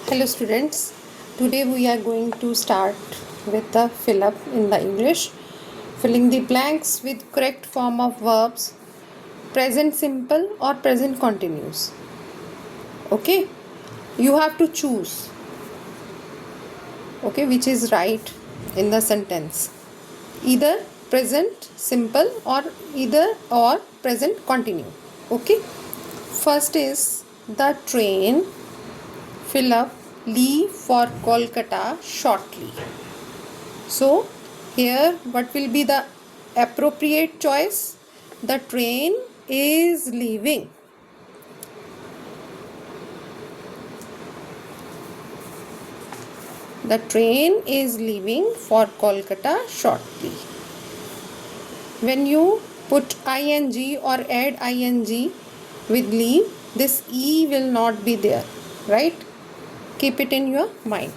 Hello students, today we are going to start with the fill up in the English. Filling the blanks with correct form of verbs, present simple or present continuous. Okay, you have to choose, okay, which is right in the sentence. Either present simple or present continue. Okay, first is the train fill up leave for Kolkata shortly. So here what will be the appropriate choice? The train is leaving. The train is leaving for Kolkata shortly. When you put ing or add ing with leave, this e will not be there, right? Keep it in your mind.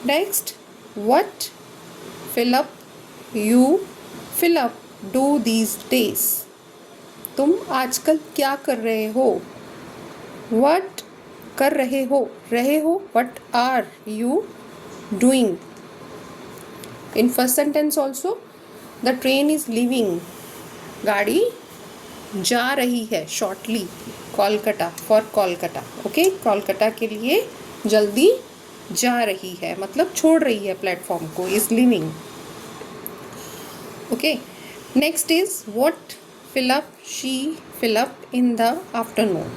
Next, what fill up you fill up do these days? तुम आजकल क्या कर रहे हो? What कर रहे हो? What are you doing? In first sentence also, the train is leaving. गाड़ी जा रही है shortly. Kolkata for Kolkata. Okay, Kolkata के लिए जल्दी जा रही है, मतलब छोड़ रही है प्लेटफॉर्म को. is leaving. Okay, next is what fill up she fill up in the afternoon.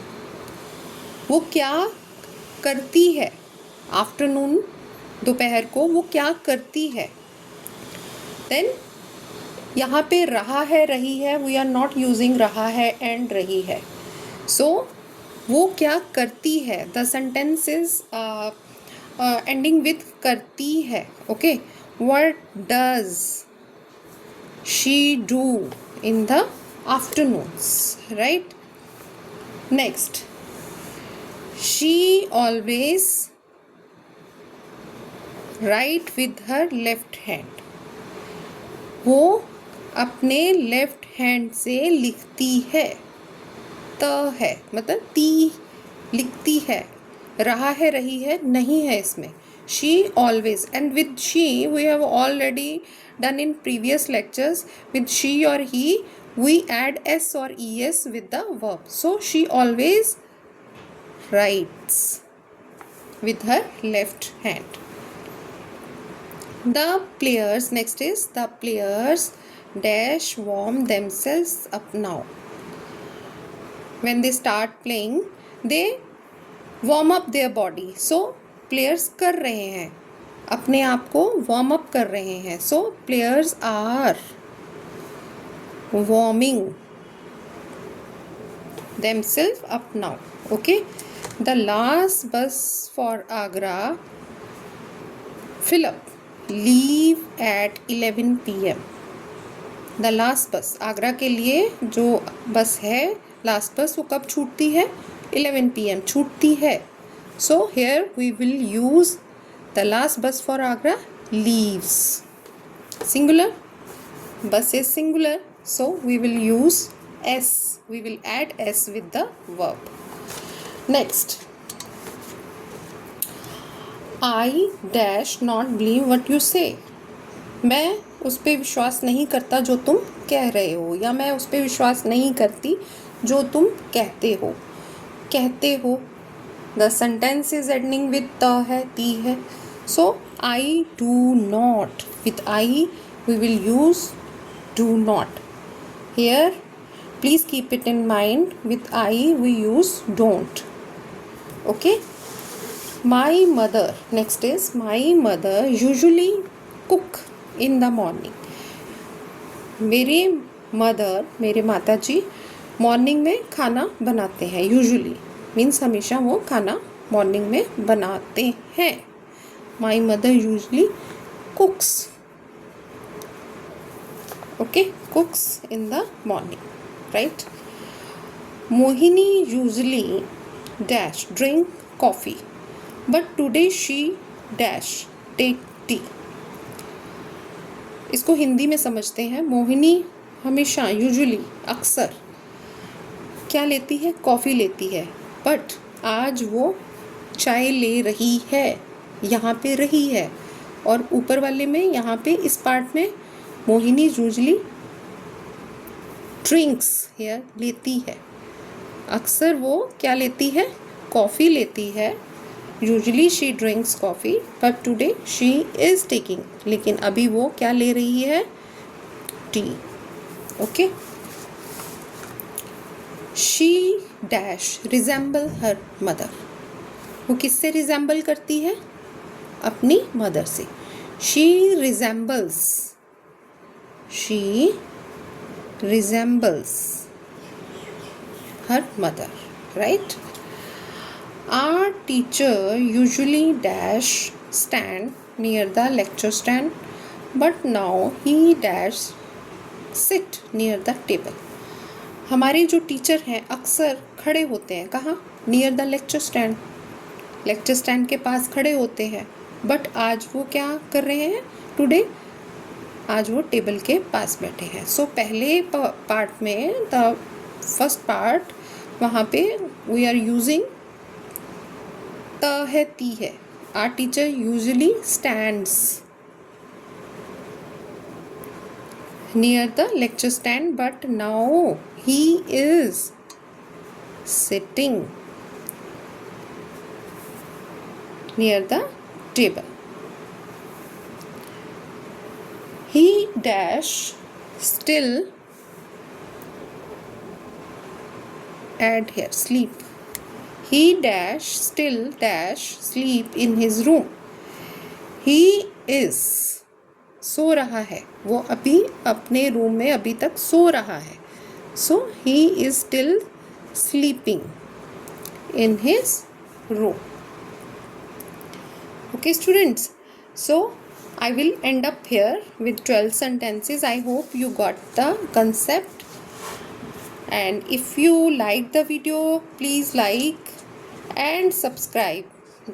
वो क्या करती है? आफ्टरनून दोपहर को वो क्या करती है? देन यहाँ पे रहा है रही है, वी आर नॉट यूजिंग रहा है एंड रही है. सो वो क्या करती है? The sentence is ending with करती है. Okay, what does she do in the afternoons, right? Next, she always write with her left hand. वो अपने लेफ्ट हैंड से लिखती है. त है मतलब ती लिखती है. रहा है रही है नहीं है इसमें. she always, and with she we have already done in previous lectures. With she or he we add s or es with the verb. So she always writes with her left hand. The players, next is the players dash warm themselves up now. When they start playing, they warm up their body. So players कर रहे हैं, अपने आप को warm up कर रहे हैं. So players are warming themselves up now. Okay. The last bus for Agra fill up leave at 11 PM. The last bus Agra के लिए जो बस है, लास्ट बस, वो कब छूटती है? 11 PM छूटती है. So here we will use the last bus for Agra leaves. Singular, bus is singular, so we will use s. We will add s with the verb. Next, I dash not believe what you say. मैं उस पर विश्वास नहीं करता जो तुम कह रहे हो, या मैं उस पर विश्वास नहीं करती जो तुम कहते हो. कहते हो, the sentence is ending with त है, ती है. So I do not, with I we will use do not. Here please keep it in mind, with I we use don't. Okay, my mother, next is my mother usually cook in the morning. मेरे mother, मेरे माता जी morning में खाना बनाते हैं. Usually means हमेशा वो खाना मॉर्निंग में बनाते हैं. my mother usually cooks. Okay, cooks in the morning, right? Mohini usually dash drink coffee, but today she dash take tea. इसको हिंदी में समझते हैं. मोहिनी हमेशा यूजुअली अक्सर क्या लेती है? कॉफ़ी लेती है. बट आज वो चाय ले रही है, यहाँ पे रही है, और ऊपर वाले में यहाँ पे इस पार्ट में मोहिनी यूजली ड्रिंक्स हेयर लेती है। अक्सर वो क्या लेती है? कॉफ़ी लेती है। Usually she drinks coffee but today she is taking, लेकिन अभी वो क्या ले रही है? T. Okay. She dash resemble her mother, वो किससे रिजेंबल करती है? अपनी मदर से। She resembles her mother, right? Our teacher usually dash stand near the lecture stand, but now he dash sit near the table. हमारे जो teacher हैं अक्सर खड़े होते हैं कहाँ? Near the lecture stand, lecture stand के पास खड़े होते हैं, बट आज वो क्या कर रहे हैं? टुडे आज वो टेबल के पास बैठे हैं। सो पहले पार्ट में द फर्स्ट पार्ट वहाँ पे वी आर यूजिंग त है ती है। Our teacher usually stands near the lecture stand but now he is sitting near the table. He dash still add here sleep. He dash still dash sleep in his room. He is सो रहा है, वो अभी अपने room में अभी तक सो रहा है। So he is still sleeping in his room. Okay students, so I will end up here with 12 sentences. I hope you got the concept, and if you like the video, please like and subscribe.